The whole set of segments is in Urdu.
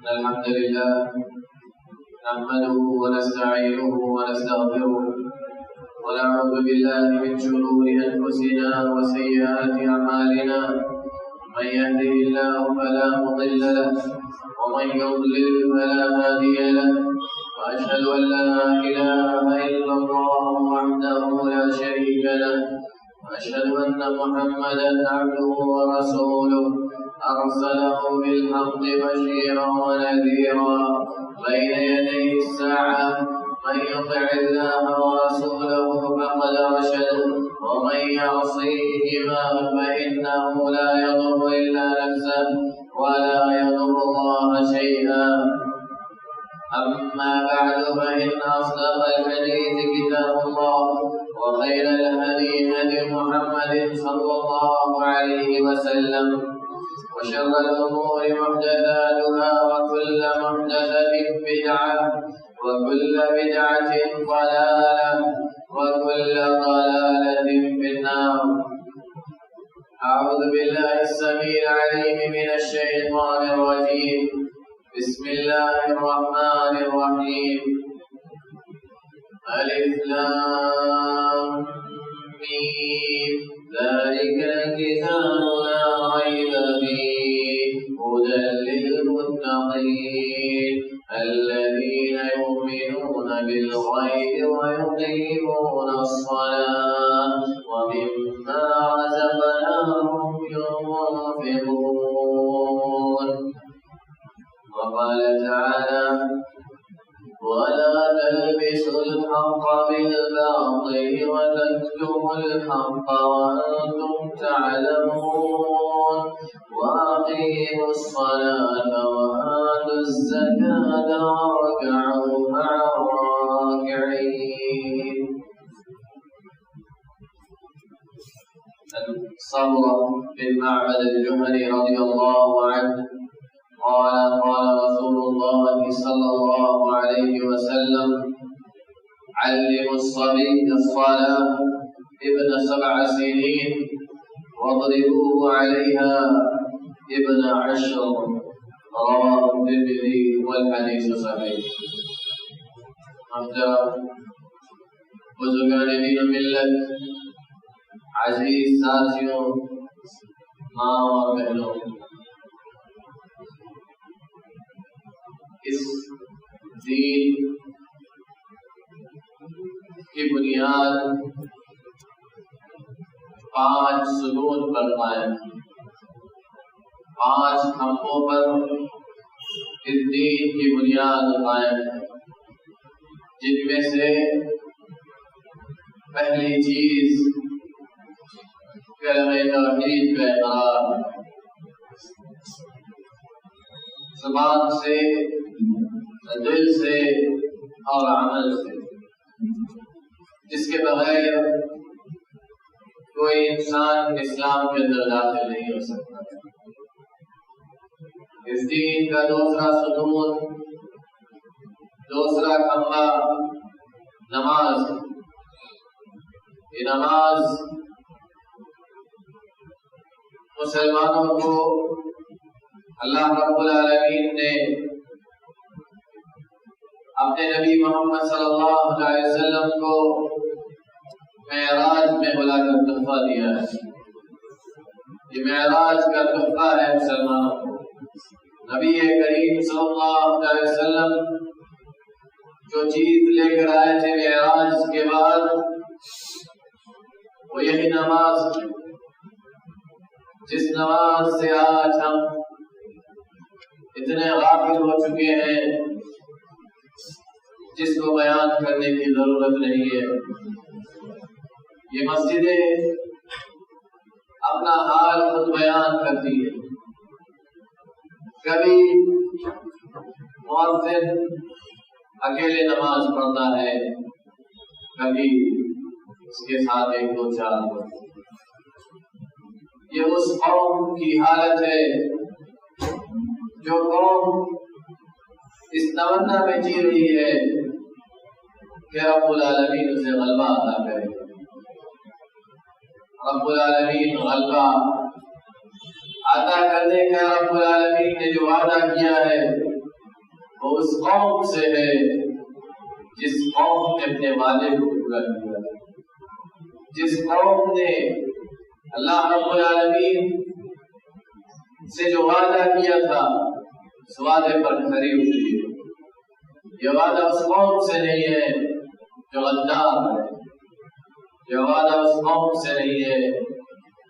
الحمد لله نحمده ونستعينه ونستغفره ونعوذ بالله من شرور أنفسنا وسيئات أعمالنا من يهده الله فلا مضل له ومن يضلل فلا هادي له وأشهد أن لا إله إلا الله وحده لا شريك له وأشهد أن محمدا عبده ورسوله أرسله بالحق بشيرا ونذيرا بين يدي الساعة من يطع الله ورسوله فقد رشد ومن يعصيهما فإنه لا يضر إلا نفسه ولا يضر الله شيئا. أما بعد فإن أصدق الحديث كتاب الله وخير الهدي هدي محمد صلى الله عليه وسلم وشر الأمور محدثاتها وكل محدثة بدعة وكل بدعة ضلالة وكل ضلالة في النار. أعوذ بالله السميع العليم من الشيطان الرجيم. بسم الله الرحمن الرحيم. ألف لام ميم ذلك الكتاب لا ريب فيه هدى للمتقين الذين يؤمنون بالغيب ويقيمون الصلاة ومما رزقناهم ينفقون. وقال تعالى ولا تلبسوا الحق بالباطل وتكتموا الحق وأنتم تعلمون وأقيموا الصلاة وآتوا الزكاة واركعوا مع الراكعين. صبر بن معبد الجهني رضي الله عنه قال رسول الله صلى الله عليه وسلم علموا الصبي الصلاة ابن 7 سنين واضربوه عليها ابن 10. رواه الترمذي والحديث صحيح. محترم بزرگان دین و ملت، عزیز ساتھیوں، ماں اور بہنوں، اس دین کی بنیاد 5 ستون پر قائم، 5 کھمبوں پر اس دین کی بنیاد قائم ہے، جن میں سے پہلی چیز کلمہ توحید کا اقرار، زبان سے، دل سے اور عمل سے، جس کے بغیر کوئی انسان اسلام کے اندر داخل نہیں ہو سکتا. اس دین کا دوسرا ستون، دوسرا کھمبا نماز. یہ نماز مسلمانوں کو اللہ رب العالمین نے اپنے نبی محمد صلی اللہ علیہ وسلم کو معراج میں بلا کر تحفہ دیا ہے. یہ معراج کا تحفہ ہے مسلمانوں کو. نبی کریم صلی اللہ علیہ وسلم جو چیز لے کر آئے تھے معراج کے بعد، وہ یہی نماز، جس نماز سے آج ہم اتنے غافل ہو چکے ہیں جس کو بیان کرنے کی ضرورت نہیں ہے. یہ مسجدیں اپنا حال خود بیان کرتی ہے. کبھی مؤذن اکیلے نماز پڑھتا ہے، کبھی اس کے ساتھ 1 2 4. یہ اس قوم کی حالت ہے جو قوم اس تمنا میں جی رہی ہے کہ رب العالمین اسے غلبہ عطا کرے. رب العالمین غلبہ عطا کرنے کا رب العالمین نے جو وعدہ کیا ہے وہ اس قوم سے ہے جس قوم نے اپنے وعدے کو پورا کیا، جس قوم نے اللہ رب العالمین سے جو وعدہ کیا تھا اس وعدے پر کھری اتری۔ یہ وعدہ اس قوم سے نہیں ہے جو غدار ہے، یہ وعدہ اس قوم سے نہیں ہے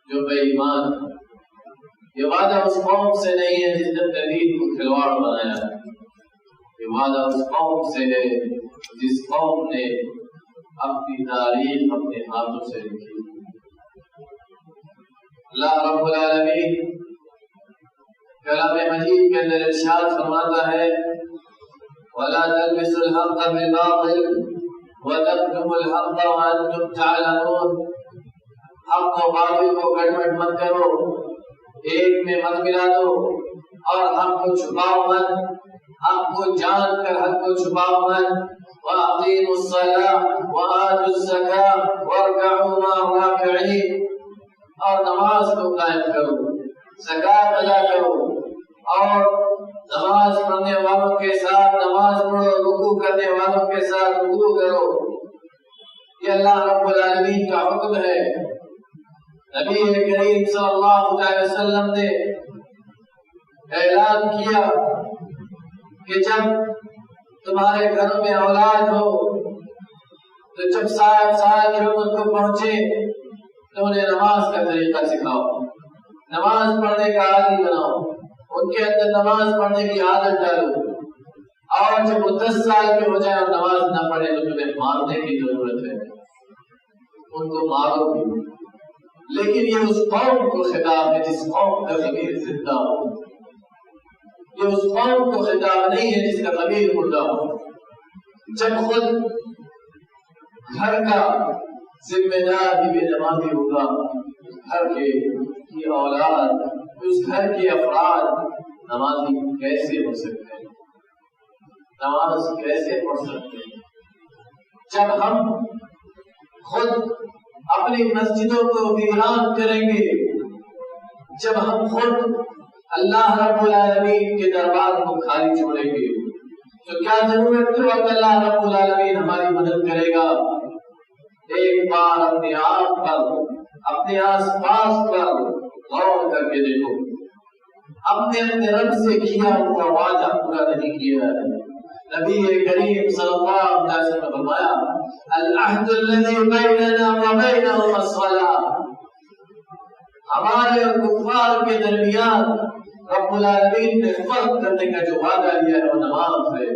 جو بے ایمان ہے، یہ وعدہ اس قوم سے نہیں ہے جس نے توحید کو کھلواڑ بنایا ہے، یہ وعدہ اس قوم سے ہے جس قوم نے اپنی تاریخ اپنے ہاتھوں سے لکھی۔ اللہ رب العالمین کلام مجید کے اندر ارشاد فرماتا ہے وَلَا تَلْبِسُوا الْحَقَّ بِالْبَاطِلِ وَتَكْتُمُوا الْحَقَّ وَأَنْتُمْ تَعْلَمُونَ۔ حق و باطل کو گڑبڑ مت کرو، ایک میں مت ملا دو، اور حق کو چھپاؤ مت، حق کو جان کر حق کو چھپاؤ مت۔ وَأَقِيمُوا الصَّلَاةَ وَآتُوا الزَّكَاةَ وَارْكَعُوا مَعَ الرَّاكِعِينَ، اور نماز کو قائم کرو، زکات ادا کرو، اور نماز پڑھنے والوں کے ساتھ نماز پڑھو، رکوع کرنے والوں کے ساتھ رکوع کرو۔ یہ اللہ رب العالمین کا حکم ہے۔ نبی کریم صلی اللہ علیہ وسلم نے اعلان کیا کہ جب تمہارے گھروں میں اولاد ہو تو جب 7 سال کی عمر کو پہنچے تو انہیں نماز کا طریقہ سکھاؤ، نماز پڑھنے کا عادی بناؤ، ان کے اندر نماز پڑھنے کی عادت ڈالو، اور جب وہ 10 سال کے ہو جائے اور نماز نہ پڑھے تو تمہیں مارنے کی ضرورت ہے، ان کو مارو بھی۔ لیکن یہ اس قوم کو خطاب ہے جس قوم کا ضمیر زندہ ہو، یہ اس قوم کو خطاب نہیں ہے جس کا ضمیر مردہ ہو۔ جب خود گھر کا ذمہ دار بھی بے نمازی ہوگا، گھر کی اولاد، اس گھر کے افراد نمازی کیسے ہو سکتے ہیں، نماز کیسے پڑھ سکتے ہیں؟ جب ہم خود اپنی مسجدوں کو ویران کریں گے، جب ہم خود اللہ رب العالمین کے دربار کو خالی چھوڑیں گے، تو کیا ضرورت ہے وقت اللہ رب العالمین ہماری مدد کرے گا؟ ایک بار اپنے آپ پر، اپنے آس پاس پر غور کر کے دیکھو، اپنے رب سے کیا ہوا وعدہ پورا نہیں کیا ہے۔ نبی کریم صلی اللہ علیہ وسلم نے فرمایا الأحد الذي بيننا وبينهم الصلاة، ہمارے اور کفار کے درمیان رب العالمین نے فرق کرنے کا جو وعدہ لیا ہے وہ نماز ہے۔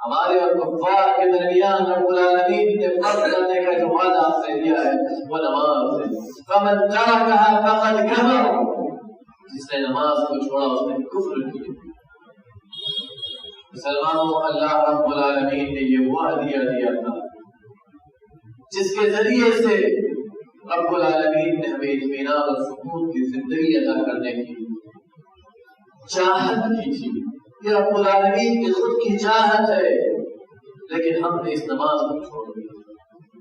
ہمارے اور کفار کے درمیان رب العالمین نے فرق کرنے کا جو وعدہ آپ سے لیا ہے وہ نماز ہے۔ فمن ترکها فقد کفر، جس نے نماز کو چھوڑا اس نے کفر کیا۔ مسلمانوں، اللہ رب العالمین نے یہ وہ ہدیہ دیا تھا جس کے ذریعے سے رب العالمین نے ہمیں اطمینان اور سکون کی زندگی عطا کرنے کی چاہت کی تھی۔ یہ رب العالمین کی خود کی چاہت ہے، لیکن ہم نے اس نماز کو چھوڑ دیا،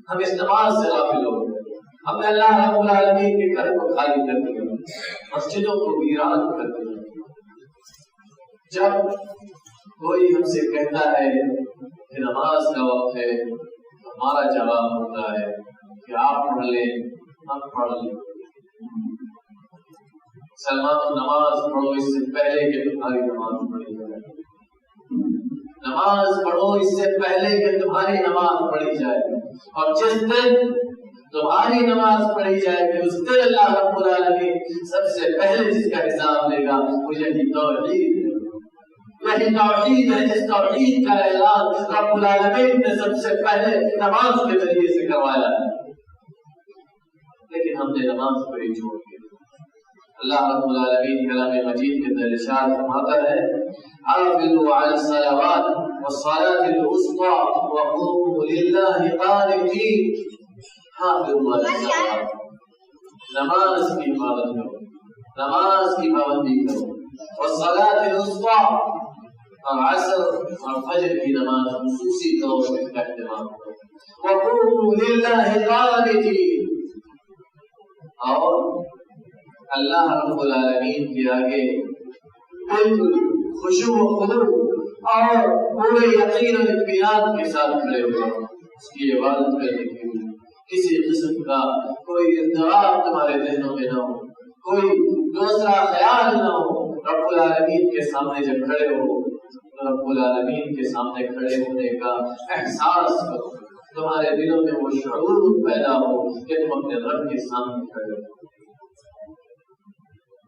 ہم اس نماز سے غافل ہو گئے، ہم نے اللہ رب العالمین کے گھر کو خالی کر دیا، مسجدوں کو ویران کر دیا۔ جب کوئی ہم سے کہتا ہے کہ نماز کا وقت ہے، ہمارا جواب ہوتا ہے کہ آپ پڑھ لیں، ہم پڑھ لیں۔ سلمان، نماز پڑھو اس سے پہلے کہ تمہاری نماز پڑھی جائے، نماز پڑھو اس سے پہلے کہ تمہاری نماز پڑھی جائے، اور جس دن تمہاری نماز پڑھی جائے گی اس دن اللہ رب العالمین سب سے پہلے جس کا حساب لے گا وہ یہی توحید ہے، یہی توحید ہے جس توحید کا اعلان رب العالمین نے سب سے پہلے نماز کے ذریعے سے کروایا ہے، لیکن ہم نے نماز کو ہی چھوڑ دیا۔ اللہ رب العالمین کلام مجید کے اندر ارشاد فرماتا ہے حافظوا علی الصلوات والصلاة الوسطى وقوموا للہ قانتین۔ حافظوا علی الصلوات، نماز کی حفاظت کرو، نماز کی پابندی کرو، والصلاة الوسطى، اور عصر اور فجر کی نماز خصوصی طور سے اس کا اہتمام کرو، وقوموا للہ قانتین، اور اللہ رب العالمین کے آگے بالکل خشوع و خضوع اور پورے یقین و اطمینان کے ساتھ کھڑے ہو، اس کی عبادت کرنے کی کسی قسم کا کوئی اضطراب تمہارے ذہنوں میں نہ ہو، کوئی دوسرا خیال نہ ہو۔ رب العالمین کے سامنے جب کھڑے ہو تو رب العالمین کے سامنے کھڑے ہونے کا احساس کرو، تمہارے دلوں میں وہ شعور پیدا ہو کہ تم اپنے رب کے سامنے کھڑے ہو۔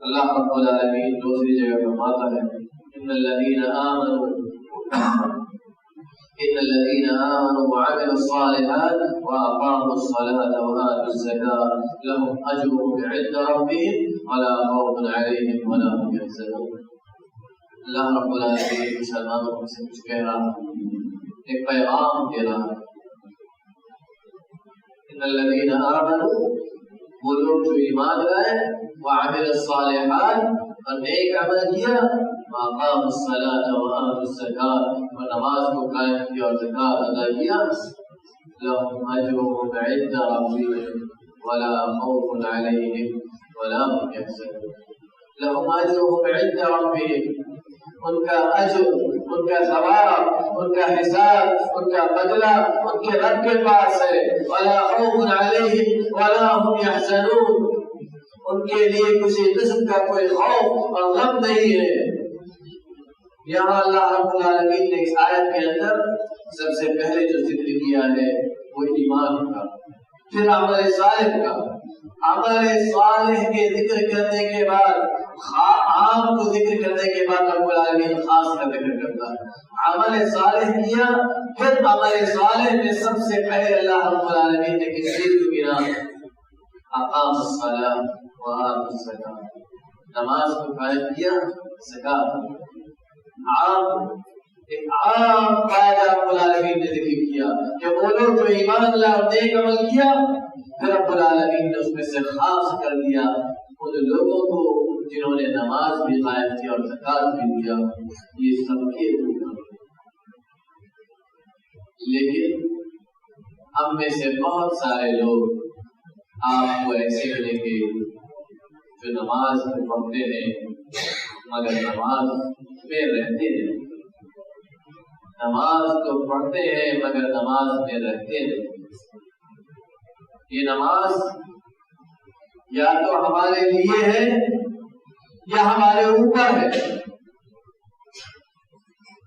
اللہ رب العالمین دوسری جگہ فرماتا ہے ان الذین آمنوا وعملوا الصالحات واقاموا الصلاة وآتوا الزکاة لهم اجرهم عند ربهم ولا خوف علیہم ولا هم یحزنون۔ اللہ رب العالمین مسلمانوں کو سے کچھ کہہ رہا ہے، ایک پیغام دے رہا ہے۔ ان الذین آمنوا، وہ لوگ جو ایمان لائے، وعملوا الصالحات، اور نیک عمل کیا، واقاموا الصلاة وآتوا الزکاة، اور نماز کو قائم کیا اور زکات ادا کیا، لهم اجرهم عند ربهم ولا خوف علیہم ولا هم یحزنون۔ لهم اجرهم عند ربهم، ان کا اجر، ان کا ثواب، ان کا حساب، ان کا بدلہ ان کے رب کے پاس ہے۔ ولا خوف علیہم ولا هم یحزنون، ان کے لیے کسی قسم کا کوئی خوف اور غم نہیں ہے۔ یہاں اللہ رب العالمین نے اس آیت کے اندر سب سے پہلے جو ذکر کیا ہے وہ ایمان کا، پھر عمل صالح کا۔ عمل صالح کے ذکر کرنے کے بعد، عام کو ذکر کرنے کے بعد رب العالمین خاص کا ذکر کرتا ہے۔ عمل صالح کیا، پھر عمل صالح میں سب سے پہلے اللہ رب العالمین نے کس چیز کو گنا؟ اقام الصلاۃ وآتوا الزکاۃ، نماز کو قائم کیا، زکات۔ ایک عام قاعدہ رب العالمین نے ذکر کیا کہ وہ لوگ جو ایمان اللہ اور نیک عمل کیا، پھر رب العالمین نے اس میں سے خاص کر دیا ان لوگوں کو جنہوں نے نماز بھی قائم کی اور زکات بھی دیا۔ یہ سب کے لیکن ہم میں سے بہت سارے لوگ آپ کو ایسے ملیں گے جو نماز میں پڑھتے ہیں مگر نماز میں رہتے ہیں، نماز تو پڑھتے ہیں مگر نماز میں رہتے ہیں۔ یہ نماز یا تو ہمارے لیے ہے یا ہمارے اوپر ہے۔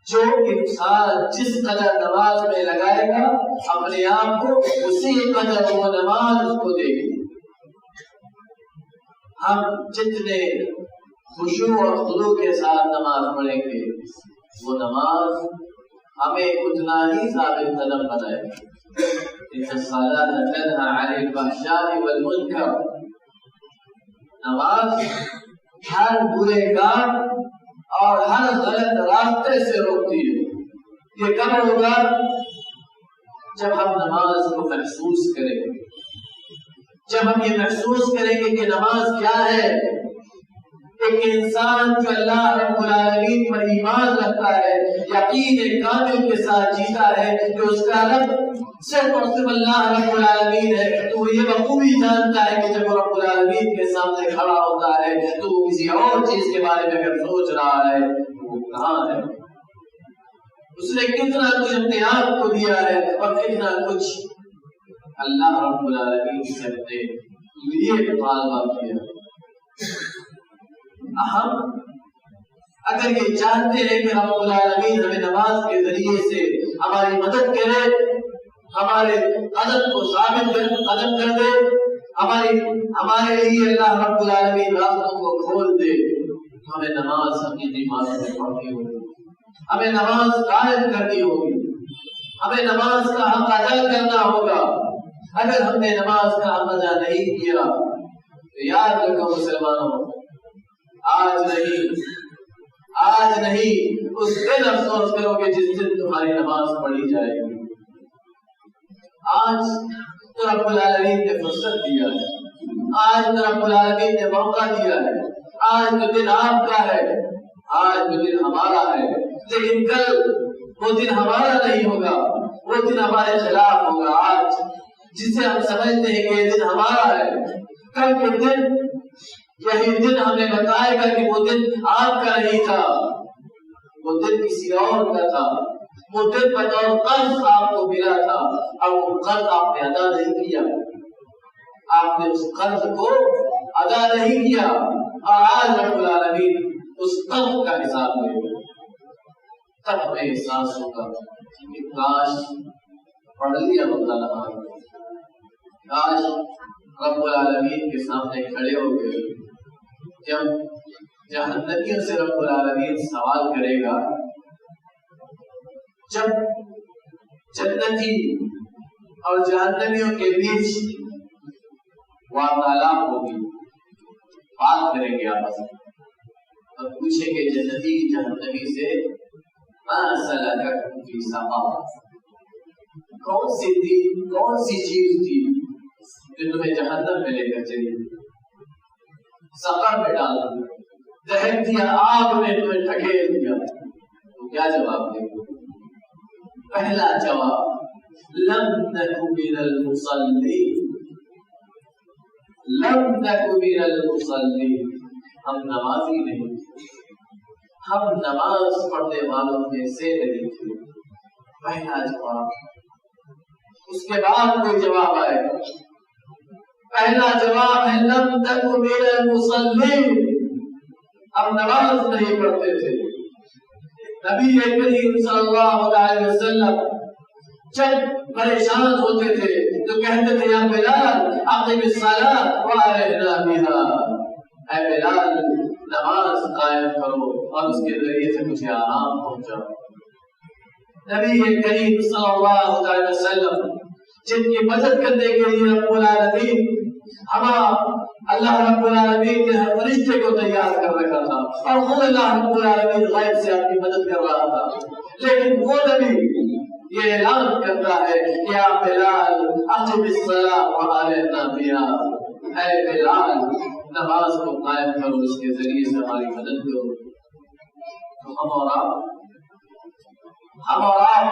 جو انسان جس قدر نماز میں لگائے گا اپنے آپ کو، اسی قدر وہ نماز اس کو دے گی۔ ہم جتنے خشوع اور خضوع کے ساتھ نماز پڑھیں گے وہ نماز ہمیں اتنا ہی ثابت قدم بنائے گی۔ ان الصلاۃ تنہی عن الفحشاء والمنکر، نماز ہر برے کام اور ہر غلط راستے سے روکتی ہے۔ یہ کب ہوگا؟ جب ہم نماز کو محسوس کریں گے، جب ہم یہ محسوس کریں گے کہ نماز کیا ہے۔ ایک انسان جو اللہ رب العالمین پر ایمان رکھتا ہے، یقین کامل کے ساتھ جیتا ہے کہ اس کا رب صرف اور صرف اللہ رب العالمین ہے، تو وہ یہ بخوبی جانتا ہے کہ جب وہ رب العالمین کے سامنے کھڑا ہوتا ہے تو وہ کسی اور چیز کے بارے میں اگر سوچ رہا ہے تو وہ کہاں ہے، اس نے کتنا کچھ اپنے آپ کو دیا ہے اور کتنا کچھ اللہ رب العالمین سے اپنے لیے مطالبہ کیا۔ ہم اگر یہ چاہتے ہیں کہ رب العالمین ہمیں نماز کے ذریعے سے ہماری مدد کرے، ہمارے قدم کو ثابت قدم کر دے، ہمارے لیے اللہ رب العالمین راستوں کو کھول دے، تو ہمیں نماز حقیقی معنوں میں پڑھنی ہوگی، ہمیں نماز قائم کرنی ہوگی، ہمیں نماز کا حق ادا کرنا ہوگا۔ اگر ہم نے نماز کا حق ادا نہیں کیا تو یاد رکھو مسلمانوں، آج نہیں اس دن افسوس کرو گے جس دن تمہاری نماز پڑھی جائے گی۔ آج تو رب العالمین نے فرصت دیا ہے، آج تو رب العالمین نے موقع دیا ہے، آج تو دن آپ کا ہے، آج تو دن ہمارا ہے، لیکن کل وہ دن ہمارا نہیں ہوگا، وہ دن ہمارے خلاف ہوگا۔ آج جسے ہم سمجھتے ہیں کہ یہ دن ہمارا ہے، کل کے دن یہی دن ہمیں بتائے گا کہ وہ دن آپ کا نہیں تھا، وہ دل کسی اور کا تھا، وہ دل بطور قرض آپ کو ملا تھا، اور وہ قرض آپ نے ادا نہیں کیا، آپ نے اس قرض کو ادا نہیں کیا، اور آج رب العالمین اس قرض کا حساب لے گا۔ تب ہمیں احساس ہوگا کہ کاش پڑھ لیا ہوتا نماز، کاش رب العالمین کے سامنے کھڑے ہو گئے۔ جب جہنمیوں سے رب العالمین سوال کرے گا، جب جنتی اور جہنمیوں کے بیچ وارتالاب ہوگی، بات کریں گے آپس میں، اور پوچھیں گے جنتی جہنمی سے ما سلککم فی سقر، کون سی چیز تھی جو تمہیں جہنم میں لے کر چلی، سقر میں ڈال دیا، دہن دیا، آگ میں تمہیں ڈھکیل دیا، تو کیا جواب دے گے؟ پہلا جواب لم نک من المصلین، لم نک من المصلین، ہم نمازی نہیں، ہم نماز پڑھنے والوں میں سے نہیں تھے، پہلا جواب۔ اس کے بعد کوئی جواب آئے گا، پہلا جواب ہے لم نک من المصلین، ہم نماز نہیں پڑھتے تھے۔ نبی کریم صلی اللہ علیہ وسلم جب پریشان ہوتے تھے تو کہتے تھے یا بلال اقم الصلاۃ وارحنا بها، اے بلال نماز قائم کرو اور اس کے ذریعے سے مجھے آرام پہنچاؤ۔ نبی کریم صلی اللہ علیہ وسلم جن کی مدد کرنے کے لیے رب العالمین اللہ رب العالمین نے ہر فرشتے کو تیار کر رکھا تھا، اور خود اللہ رب العالمین غیب سے آپ کی مدد کر رہا تھا، لیکن وہ نبی یہ اعلان کرتا ہے کہ یا بلال اقم الصلاۃ وارحنا بها، اے بلال نماز کو قائم کرو، اس کے ذریعے سے ہماری مدد کرو۔ تو ہم اور آپ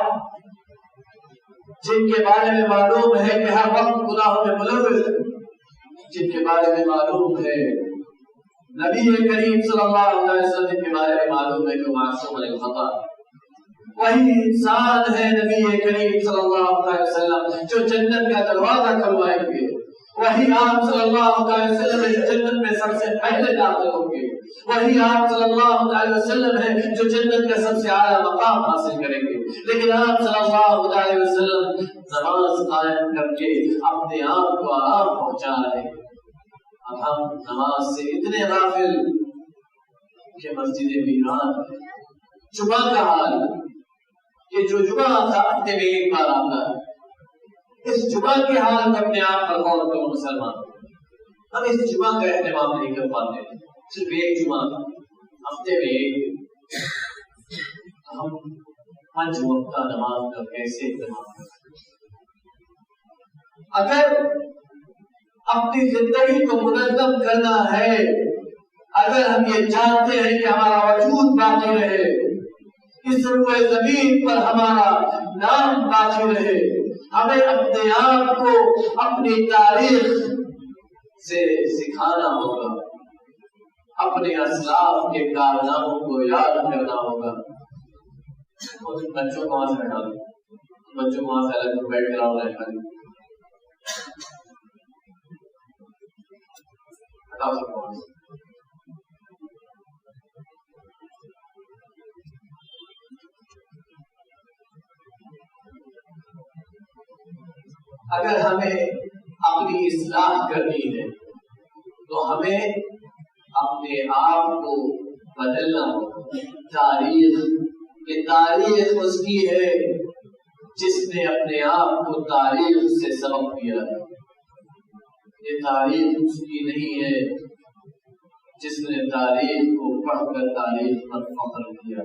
جن کے بارے میں معلوم ہے کہ ہر وقت گناہوں میں ملوث، جن کے بارے میں معلوم ہے نبی کریم صلی اللہ علیہ وسلم جن کے بارے میں معلوم ہے کہ معصوم عن الخطا، وہی انسان ہے نبی کریم صلی اللہ علیہ وسلم جو جنت کا دروازہ کھلوائیں گے، وہی آپ صلی اللہ علیہ وسلم جنت میں سب سے پہلے داخل ہوں گے، وہی آپ صلی اللہ علیہ وسلم ہے جو جنت کا سب سے اعلیٰ مقام حاصل کریں گے، لیکن آپ صلی اللہ علیہ وسلم نماز قائم کر کے اپنے آپ کو آرام پہنچا رہے ہیں۔ اب ہم نماز سے اتنے غافل کہ مسجد ویران ہے۔ جمعہ کا حال کہ جو جمعہ تھا ہفتے میں ایک بار آتا ہے، اس جمعہ کے حال میں اپنے آپ پر غور کرو مسلمان، ہم اس جمعہ کا اہتمام نہیں کر پاتے، صرف ایک جمعہ ہفتے میں ایک، ہم 5 وقتہ نماز کا کیسے اہتمام کرتے؟ اگر اپنی زندگی کو منظم کرنا ہے، اگر ہم یہ چاہتے ہیں کہ ہمارا وجود باقی رہے، اس روئے زمین پر ہمارا نام باقی رہے، ہمیں اپنے آپ کو اپنی تاریخ سے سکھانا ہوگا، اپنے اسلاف کے کارناموں کو یاد کرنا ہوگا۔ بچوں کو وہاں سے ہٹا دو، بچوں کو وہاں سے الگ بیٹھ کر آؤ رہے ہیں، ہٹا سکو۔ اگر ہمیں اپنی اصلاح کرنی ہے تو ہمیں اپنے آپ کو بدلنا ہوگا۔ تاریخ اس کی ہے جس نے اپنے آپ کو تاریخ سے سبق دیا ہے، یہ تاریخ اس کی نہیں ہے جس نے تاریخ کو پڑھ کر تاریخ پر فخر کیا۔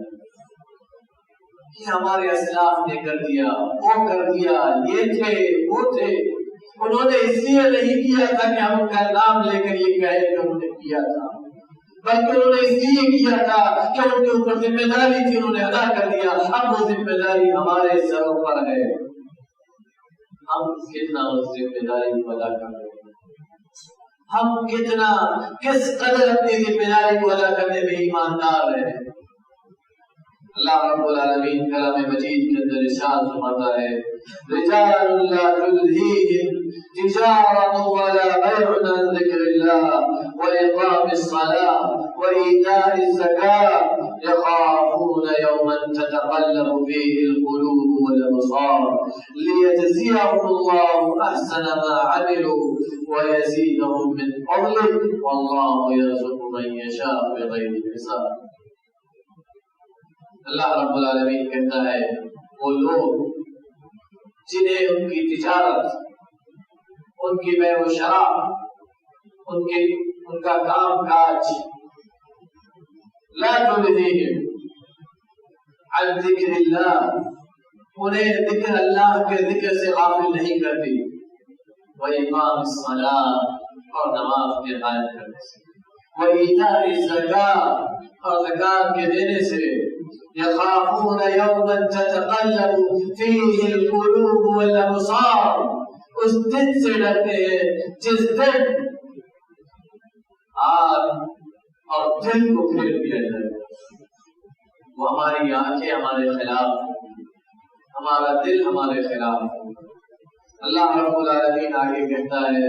یہ ہمارے اسلاف نے کر دیا، وہ کر دیا، یہ تھے وہ تھے، انہوں نے اس لیے نہیں کیا تھا کہ ہم ان کا نام لے کر یہ کہیں کہ انہوں نے کیا تھا، بلکہ انہوں نے اس لیے کیا تھا کہ ان کے اوپر ذمہ داری تھی، انہوں نے ادا کر دیا، اب وہ ذمہ داری ہمارے سروں پر ہے، ہم کتنا اس ذمہ داری کو ادا کر رہے ہیں، ہم کس قدر اپنی ذمہ داری کو ادا کرنے میں ایماندار ہیں۔ اللہ رب العالمین کلام مجید کے اندر ارشاد فرماتا ہے رجال لا تلہیہم تجارۃ ولا بیع عن ذکر اللہ وإقام الصلاة وإيتاء الزکاة يخافون يوما تتقلب فيه القلوب والأبصار ليجزيهم الله أحسن ما عملوا ويزيدهم من فضله والله يرزق من يشاء بغير حساب. اللہ رب العالمین کہتا ہے وہ لوگ جنہیں ان کی تجارت، ان کی بیع و شراء، ان کا کام کاج لا تلہیہم عن ذکر اللہ، انہیں ذکر اللہ کے ذکر سے غافل نہیں کرتی، وإقام الصلاة اور نماز کے قائم کرنے سے، وإیتاء الزکاة اور زکات کے دینے سے، يخافون يوما تتقلب فيه القلوب والابصار، اس دن سے ڈرتے ہیں جس دن آنکھ اور دل کو پھیر دیا جائے گا. وہ ہماری آنکھیں ہمارے خلاف، ہمارا دل ہمارے خلاف. اللہ رب العالمین آگے کہتا ہے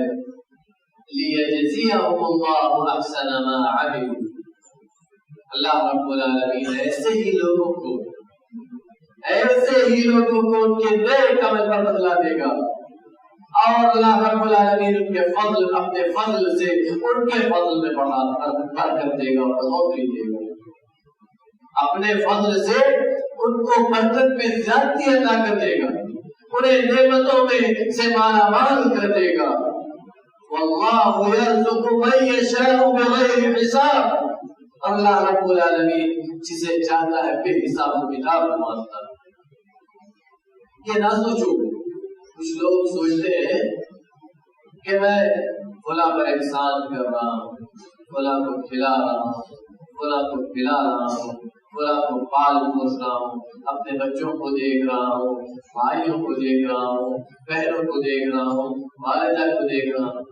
لِيَجْزِيَهُمُ اللَّهُ أَحْسَنَ مَا عَمِلُوا، اللہ رب العالمین ایسے ہی لوگوں کو ان کے نیک عمل پر بدلا دے گا، اور اللہ رب العالمین ان کے فضل، اپنے فضل سے ان کے فضل میں برکت دے گا اور بڑھوتری دے گا. اپنے فضل سے ان کو برکت میں زیادتی عطا کر دے گا، انہیں نعمتوں میں سے مالا مال کر دے گا. واللہ یرزق من یشاء بغیر حساب، اللہ رب العالمین جسے چاہتا ہے بے حساب و کتاب نوازتا ہے. یہ نہ سوچو، کچھ لوگ سوچتے ہیں کہ میں فلاں پر احسان کر رہا ہوں، فلاں کو کھلا رہا ہوں، فلاں کو پلا رہا ہوں، فلاں کو پال پوس رہا ہوں، اپنے بچوں کو دیکھ رہا ہوں، بھائیوں کو دیکھ رہا ہوں، بہنوں کو دیکھ رہا ہوں، والدہ کو دیکھ رہا ہوں.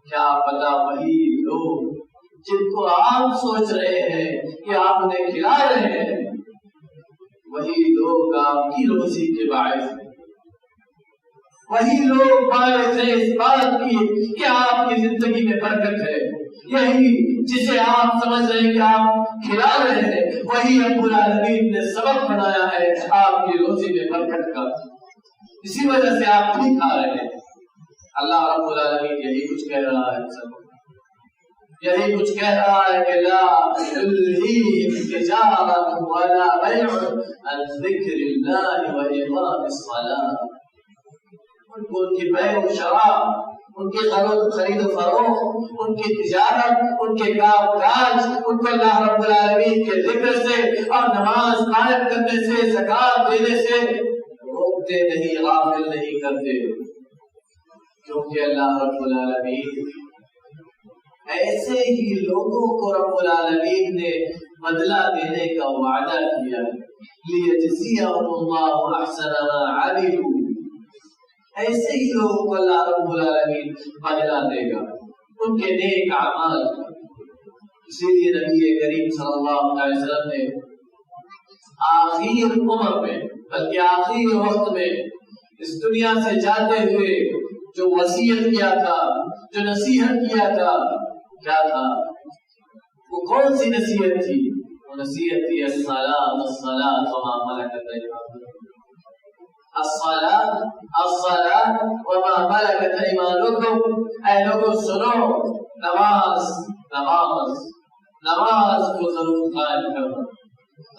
کیا پتا وہی لوگ جن کو آپ سوچ رہے ہیں کہ آپ انہیں کھلا رہے ہیں، وہی لوگ آپ کی روزی کے باعث ہیں، وہی لوگ باعث ہیں اس بات کی کہ آپ کی زندگی میں برکت ہے. یہی جسے آپ سمجھ رہے ہیں کہ آپ کھلا رہے ہیں، وہی رب العالمین نے سبب بنایا ہے آپ کی روزی میں برکت کا، اسی وجہ سے آپ بھی کھا رہے ہیں. اللہ رب العالمین یہی کچھ کہہ رہا ہے، یہی کچھ کہہ رہا ہے کہ لا تلہیہم تجارۃ ولا بیع عن ذکر اللہ وإقام الصلاة. ان کو ان کی بیع و شراء، ان کی خرید و فروخت، ان کی تجارت، ان کے کام کاج، ان کو اللہ رب العالمین کے ذکر سے اور نماز قائم کرنے سے، زکات دینے سے روکتے نہیں، غافل نہیں کرتے. کیونکہ اللہ رب العالمین ایسے ہی لوگوں کو رب العالمین نے بدلہ دینے کا وعدہ کیا، لِيَجْزِيَهُمُ اللَّهُ أَحْسَنَ مَا عَمِلُوا. ایسے ہی لوگوں کو اللہ رب العالمین بدلہ دے گا ان کے نیک اعمال. اسی لیے نبی کریم صلی اللہ علیہ وسلم نے آخر عمر میں، بلکہ آخری وقت میں اس دنیا سے جاتے ہوئے جو وصیت کیا تھا، جو نصیحت کیا تھا، کیا تھا؟ وہ کون سی نصیحت تھی؟ وہ نصیحت تھی الصلاۃ الصلاۃ وما ملکت ایمانکم. الصلاۃ وما ملکت ایمانکم. اے لوگوں سنو، نماز نماز نماز کو ضرور قائم کرنا،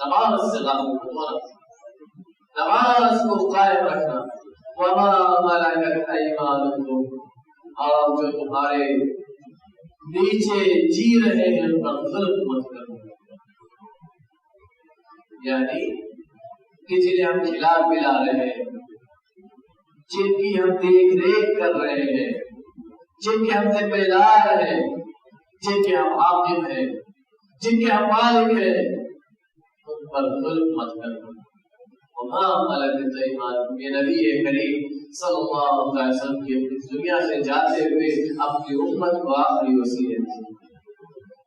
نماز سے غافل مت ہونا، نماز کو قائم رکھنا. وما ملکت ایمانکم، اور جو تمہارے نیچے جی رہے ہیں ان پر ظلم مت کرنا. یعنی کہ جنہیں ہم کھلا پلا رہے ہیں، جن کی ہم دیکھ ریکھ کر رہے ہیں، جن کے ہم ذمہ دار ہیں، جن کے ہم حاکم ہیں، جن کے ہم مالک ہیں، ان پر ظلم مت کرنا. وما ملکت ایمانکم، یہ نبی کریم صلی اللہ علیہ وسلم کی اس دنیا سے جاتے ہوئے اپنی امت کو آخری وصیت تھی.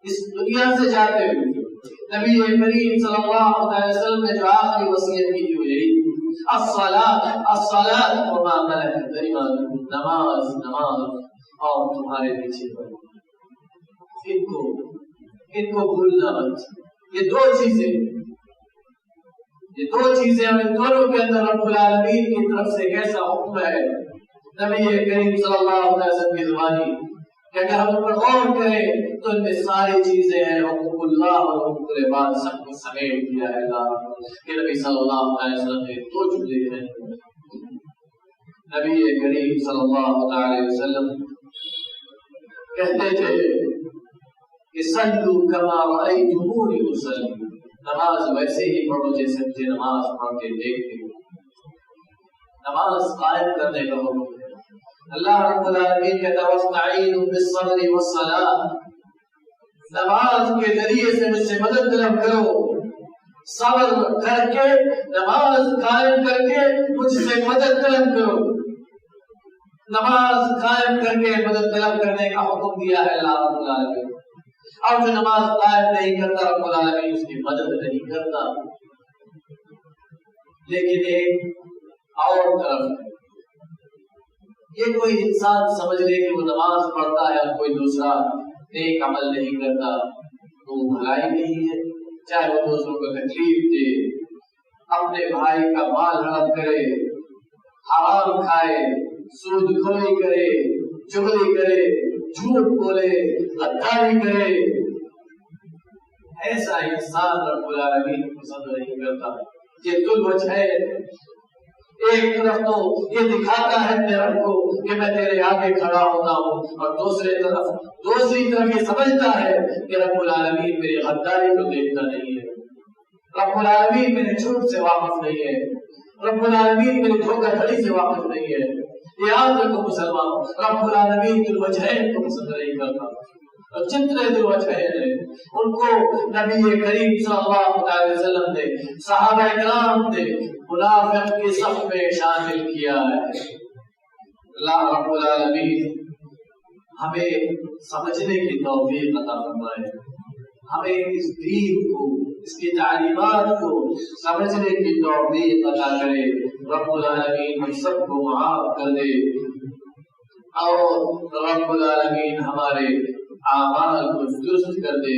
اس دنیا سے جاتے ہوئے نبی کریم صلی اللہ علیہ وسلم نے جو آخری وصیت کی تھی وہ یہی الصلاۃ وما ملکت ایمانکم، نماز نماز اور تمہارے پیچھے پڑھو، ان کو بھولنا مت۔ یہ دو چیزیں اور ان دونوں کے اندر رب العالمین کی طرف سے کیسا حکم ہے نبی کریم صلی اللہ علیہ وسلم کی زبانی کہ اگر ہم پر غور کریں تو ان میں ساری چیزیں ہیں، حقوق اللہ اور حقوق العباد سب کو سمیٹ دیا ہے اللہ کہ نبی صلی اللہ علیہ وسلم نے دو جملے ہیں۔ نبی کریم صلی اللہ علیہ وسلم کہتے تھے کہ صلوا کما رأیتمونی اصلی، نماز ویسے ہی پڑھو جیسے مجھے نماز پڑھ کے دیکھتے ہو۔ نماز قائم کرنے کا حکم ہے۔ اللہ رب العالمین کہتا ہے واستعینوا بالصبر والصلاۃ، نماز کے ذریعے سے مجھ سے مدد طلب کرو، صبر کر کے نماز قائم کر کے مجھ سے مدد طلب کرو۔ نماز قائم کر کے مدد طلب کرنے کا حکم دیا ہے اللہ رب العالمین، اور جو نماز قائم نہیں کرتا رب العالمین اس کی مدد نہیں کرتا۔ لیکن ایک اور طرف ہے، یہ کوئی انسان سمجھ لے کہ وہ نماز پڑھتا ہے اور کوئی دوسرا نیک عمل نہیں کرتا تو وہ بھلائی نہیں ہے، چاہے وہ دوسروں کو تکلیف دے، اپنے بھائی کا مال ہڑپ کرے، حرام کھائے، سود خوری کرے، چغلی کرے، جھوٹ بولے، غداری کرے، ایسا انسان رب العالمین پسند نہیں کرتا۔ یہ دل وجہ ہے، ایک طرف تو یہ دکھاتا ہے اپنے رب کو کہ میں تیرے آگے کھڑا ہوتا ہوں، اور دوسری طرف یہ سمجھتا ہے کہ رب العالمین میری غداری کو دیکھتا نہیں ہے، رب العالمین میرے جھوٹ سے واقف نہیں ہے، رب العالمین میری دھوکہ دھڑی سے واقف نہیں ہے۔ یاد رکھو مسلمان، رب العالمین دل وجہین کو پسند نہیں کرتا، اور جتنے دل وجہین ہیں ان کو نبی کریم صلی اللہ علیہ وسلم نے، صحابہ کرام نے منافق کی صف میں شامل کیا ہے۔ اللہ رب العالمین ہمیں سمجھنے کی توفیق عطا فرمائے، ہمیں اس دین کو، اس کی تعلیمات کو سمجھنے کی توفیق عطا کرے، رب العالمین ہم سب کو معاف کر دے، اور رب العالمین ہمارے اعمال کو درست کر دے،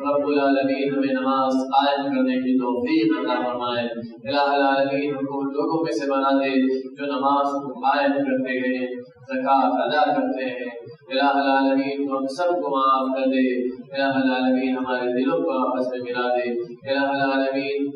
رب العالمین ہمیں نماز قائم کرنے کی توفیق عطا فرمائے۔ الہ العالمین ہم کو ان لوگوں میں سے بنا دے جو نماز کو قائم کرتے ہیں، زکوٰۃ ادا کرتے ہیں۔ الہ العالمین ہم سب کو معاف کر دے، الہ العالمین ہمارے دلوں کو آپس میں ملا دے، الہ العالمین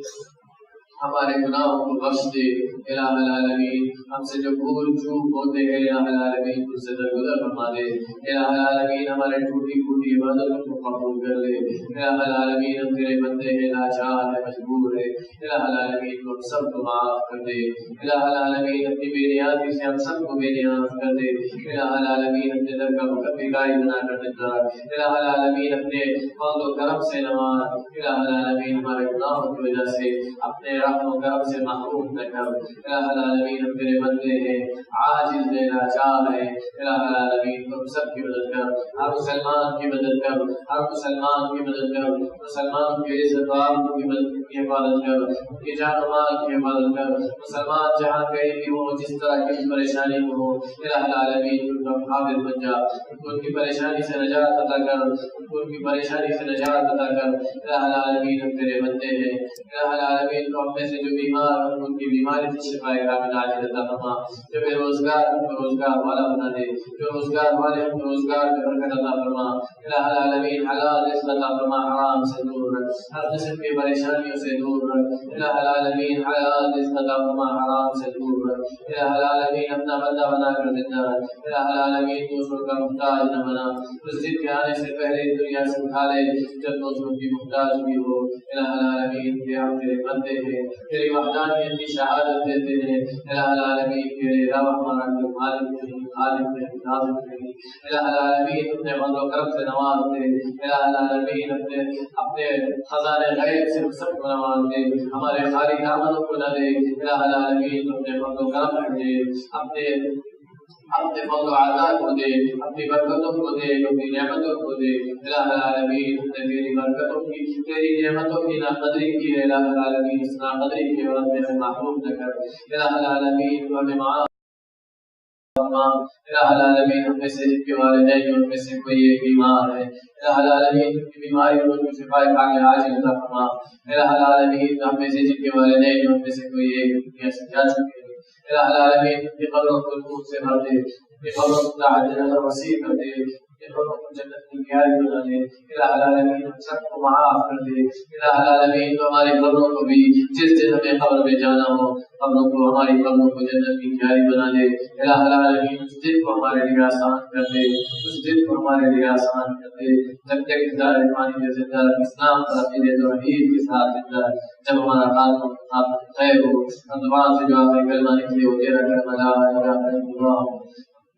ہمارے گناہوں کو بخش دے، الہ العالمین ہم سے جو بھول چوک ہوتے ہیں الہ العالمین ان سے درگزر فرما دے، الہ العالمین ہمارے ٹوٹی پھوٹی عبادتوں کو قبول کر لے، الہ العالمین ہم تیرے بندے ہیں، لاچار ہیں، مجبور ہیں، الہ العالمین ہم سب کو معاف کر دے، الہ العالمین اپنی بے نیازی سے ہم سب کو بے نیاز کر دے، الہ العالمین اپنے در کا بھگائی بنا کر دیتا، الہ العالمین اپنے فضل و کرم سے نواز، الہ العالمین ہمارے گناہوں کی وجہ سے اپنے رحم و کرم سے محروم نہ کر، الہ العالمین ہم تیرے بندے ہیں، عاجز ہیں، لاچار ہیں، الہ العالمین تم سب کی مدد کر، ہر مسلمان کی مدد کر، ہر مسلمان کی مدد کر، مسلمان کی عزت و آبرو کی حفاظت کر، ان کی جان و مال کی حفاظت کر، مسلمان جہاں کہیں بھی ہو، جس طرح کی پریشانی میں ہو، الہ العالمین ان کا حافظ بن جا، ان کی پریشانی سے نجات عطا کر، ان کی پریشانی سے نجات عطا کر، الہ العالمین ہم تیرے بندے ہیں، الہ العالمین تو ہم میں سے جو بیمار ہیں ان کی بیماری سے شفا کامل عاجل عطا فرما، جو بے روزگار ان کو روزگار والا بنا دے، جو روزگار والے ان کو روزگار میں برکت عطا فرما، الہ العالمین حلال رزق عطا فرما، حرام سے دور رکھ، ہر قسم کی پریشانیوں سے دور رکھ، الہ العالمین حلال رزق عطا فرما، حرام سے دور رکھ، الہ العالمین اپنا بندہ بنا کر زندہ رکھ، الہ العالمین دوسروں کا محتاج نہ بنا، اس دن کے آنے سے پہلے دنیا سے اٹھا لے جب دوسروں کی محتاج بھی ہو، الہ العالمین کہ ہم تیرے بندے ہیں، تیری وحدانیت کی شہادت دیتے ہیں، الہ العالمین تیرے علاوہ ہمارا کوئی مالک نہیں، خالق نہیں، رازق نہیں، الہ العالمین اپنے فضل و کرم سے نواز دے، الہ العالمین اپنے خزانے غیب سے سب کو نواز دے، ہمارے خالی دامنوں کو نہ دے، الہ العالمین اپنے فضل و کرم دے، اپنے اپنے فضل و عطا کو دے، اپنی برکتوں کو دے، اپنی نعمتوں کو دے۔ الہ العالمین ہم نے تیری برکتوں کی، تیری نعمتوں کی ناقدری کی ہے، الہ العالمین اس ناقدری کی عوض میں ہمیں محروم نہ کر۔ الہ العالمین تو ہمیں معاف فرما۔ الہ العالمین ہم میں سے جن کے والدین ان میں سے کوئی ایک بیمار ہے، الہ العالمین ان کی بیماری کو شفا کامل عاجل عطا فرما۔ الہ العالمین ہم میں سے جن کے والدین ان میں سے کوئی ایک دنیا سے جا چکے ہیں، الہ العالمین ان کی قبروں کو نور سے بھر دے، ان کی قبروں کو جنت وسیع کر دے، ان کی قبروں کو جنت کی کیاری بنا دے۔ الہ العالمین ہم سب کو معاف کر دے۔ الہ العالمین تو ہماری قبروں کو بھی جس دن ہمیں قبر میں جانا ہو، قبروں کو ہماری قبروں کو جنت کی کیاری بنا دے۔ الہ العالمین اس دن کو ہمارے لیے آسان کر دے، اس دن کو ہمارے لیے آسان کر دے۔ جب تک دار پانی میں زندہ اسلام پر عقیدے توحید کے ساتھ زندہ، جب ہمارا خاتمہ خیر ہو، ہم زبان سے جو آپ نے کلمہ نکلے وہ تیرا کلمہ لا الہ الا اللہ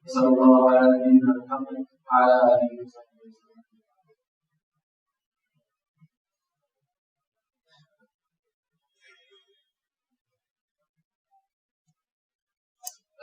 صلی اللہ علیہ محمد وعلی آلہ وصحبہ۔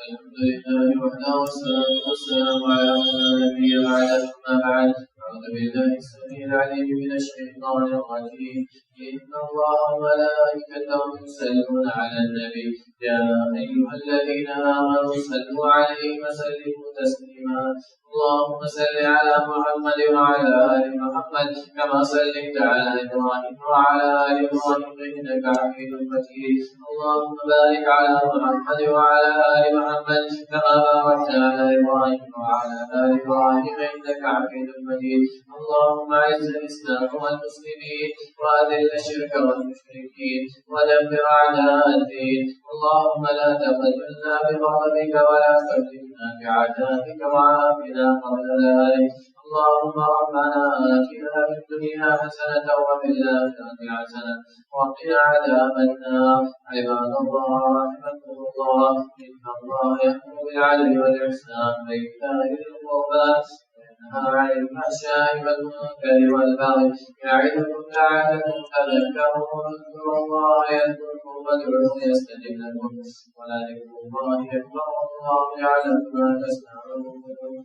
الحمد لله وحده والصلاة والسلام على من لا نبي بعده، أما بعد، أعوذ بالله السميع العليم من الشيطان الرجيم. إن الله وملائكته يصلون على النبي يا أيها الذين آمنوا صلوا عليه وسلموا تسليما. اللهم صل على محمد وعلى آل محمد كما صليت على إبراهيم وعلى آل إبراهيم إنك حميد مجيد. اللهم بارك على محمد وعلى آل محمد كما باركت على إبراهيم وعلى آل إبراهيم إنك حميد مجيد. اللهم أعز الإسلام والمسلمين وأذل الشرك والمشركين ودمر أعداء الدين. اللهم لا تقتلنا بغضبك ولا تفتنا بعذابك وعافنا قبل ذلك. اللهم ربنا آتنا في الدنيا حسنة وفي الآخرة حسنة وقنا عذاب النار. عباد الله رحمكم الله، إن الله يأمر بالعدل والإحسان وإيتاء ذي القربى وينهى عن الفحشاء والمنكر والبغي يعظكم لعلكم تذكرون. اذكروا الله يذكركم وادعوه يستجب لكم ولذكر الله أكبر والله يعلم ما تصنعون.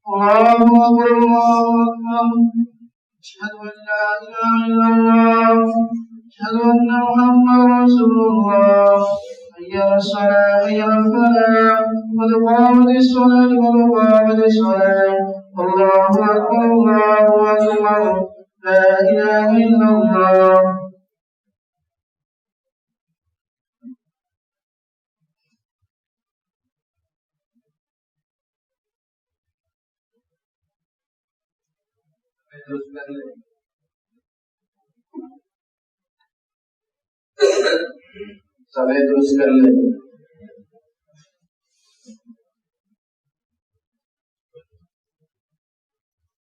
الله أكبر الله أكبر. أشهد أن لا إله إلا الله، أشهد أن محمدا رسول الله. حي على الصلاة حي على الفلاح، قد قامت الصلاة قد قامت الصلاة. الله أكبر الله أكبر، لا إله إلا الله. سبھی درست کر لیں۔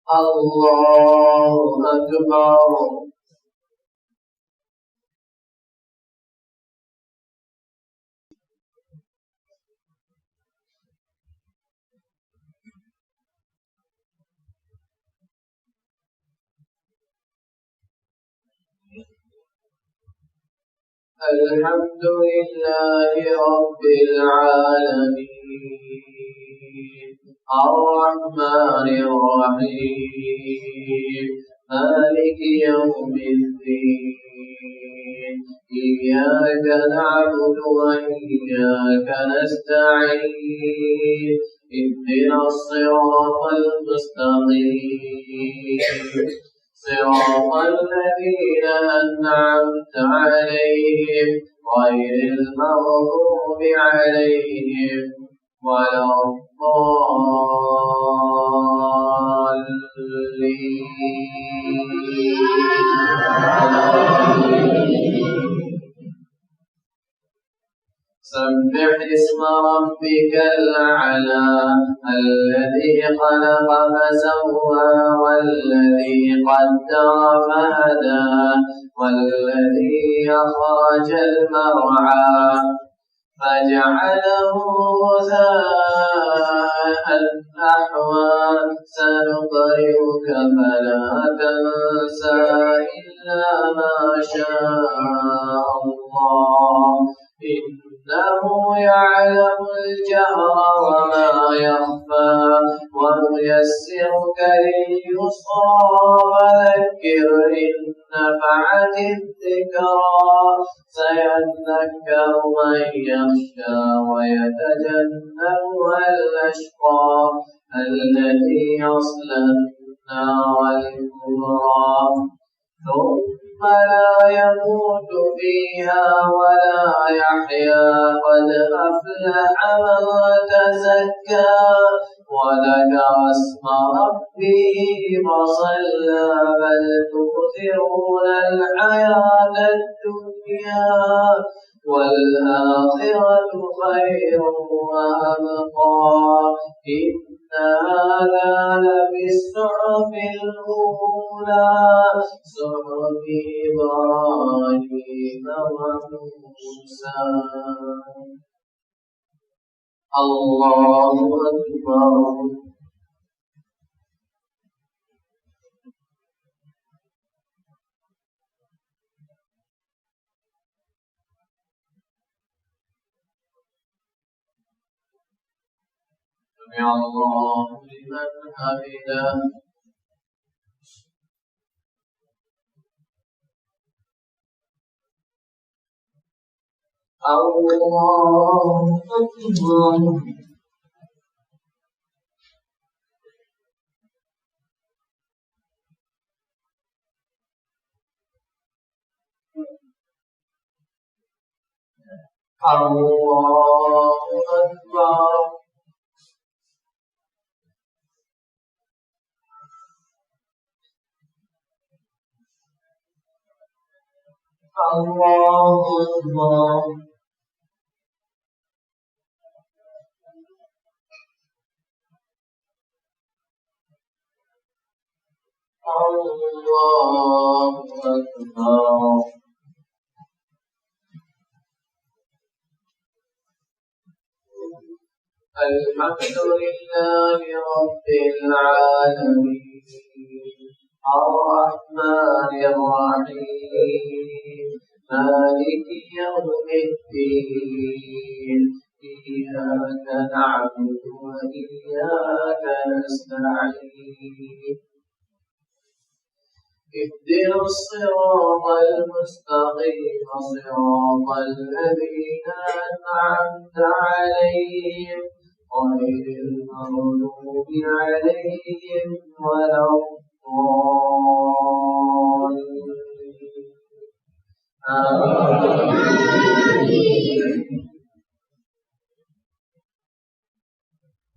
اللہ اکبر۔ الحمد لله رب العالمين الرحمن الرحيم مالك يوم الدين إياك نعبد وإياك نستعين اهدنا الصراط المستقيم صراط الذين أنعمت عليهم غير المغضوب عليهم ولا الضالين. سبح اسم ربك الأعلى الذي خلق فسوى والذي قدر فهدى والذي أخرج المرعى فجعله غثاء أحوى. سنقرئك فلا تنسى إلا ما شاء الله إنه يعلم الجهر وما يخفى ونيسرك لليسرى فذكر إن نفعت الذكرى سيذكر من يخشى ويتجنبها الأشقى الذي يصلى النار الكبرى ثم لا يموت فيها ولا يحيا قد أفلح من تزكى وذكر اسم ربه فصلى بل تؤثرون الحياة الدنيا والآخرة خير وأبقى إن هذا لفي الصحف الأولى صحف إبراهيم وموسى. الله أكبر. سمع الله لمن حمده. الله أكبر. الله أكبر. الله أكبر. الله أكبر. الحمد لله رب العالمين الرحمن الرحيم مالك يوم الدين إياك نعبد وإياك نستعين اهدنا الصراط المستقيم صراط الذين أنعمت عليهم غير المغضوب عليهم ولا الضالين.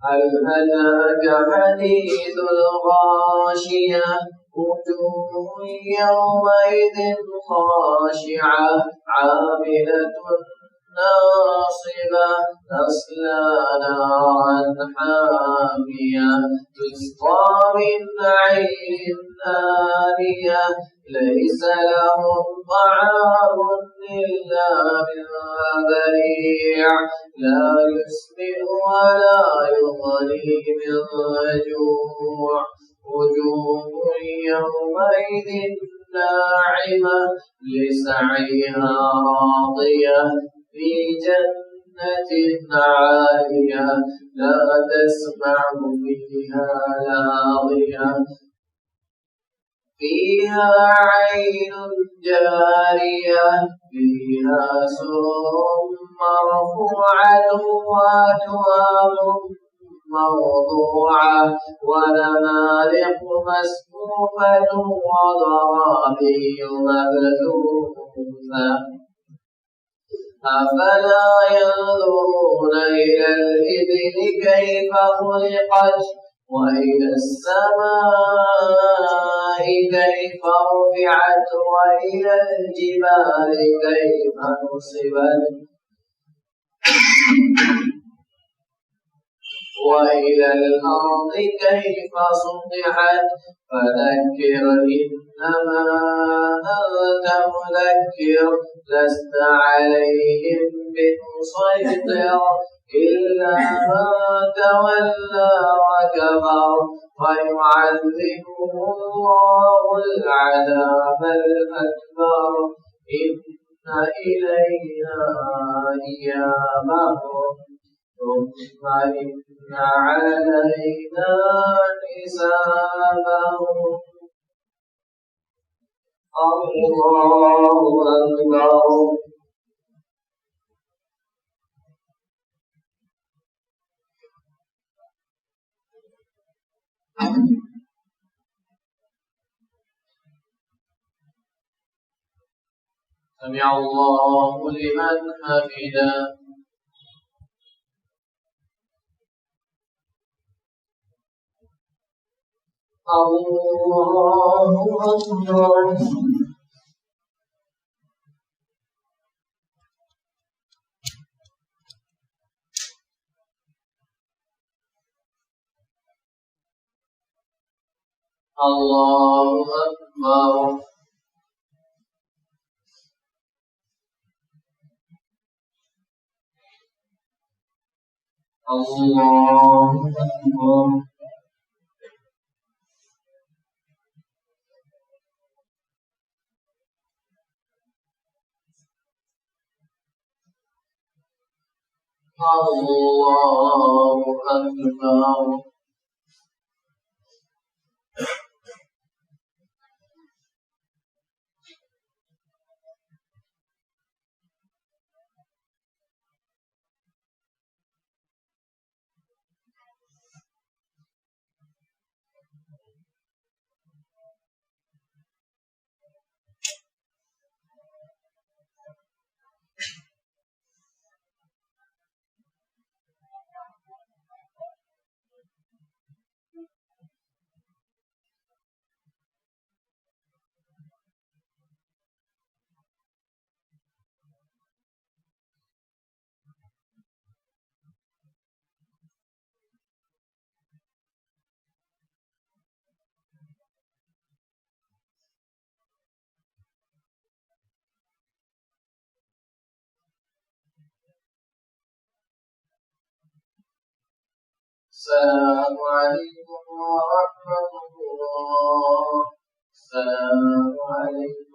هل أتاك حديث الغاشية وجوه يومئذ خاشعة عاملة ناصبة تصلى نارا حامية تسقى من عين آنية ليس لهم طعام إلا من ضريع لا يسمن ولا يغني من جوع وجوه يومئذ ناعمة لسعيها راضية في جنة عالية لا تسمع فيها لاغية فيها عين جارية فيها سرر مرفوعة وأكواب موضوعة ونمارق مسكوبة وضرابي مبثوثة أفلا ينظرون إلى الإبل كيف خلقت وإلى السماء كيف رفعت وإلى الجبال كيف نصبت وإلى الأرض كيف سطحت فذكر إنما أنت مذكر لست عليهم بمسيطر إلا من تولى وكفر فيعذبه الله العذاب الأكبر إن إلينا إيابهم ثم إن علينا حسابهم. الله أكبر. سمع الله لمن حمده. الله أكبر. الله أكبر. الله أكبر. الله أكبر. السلام عليكم ورحمة الله. السلام عليكم.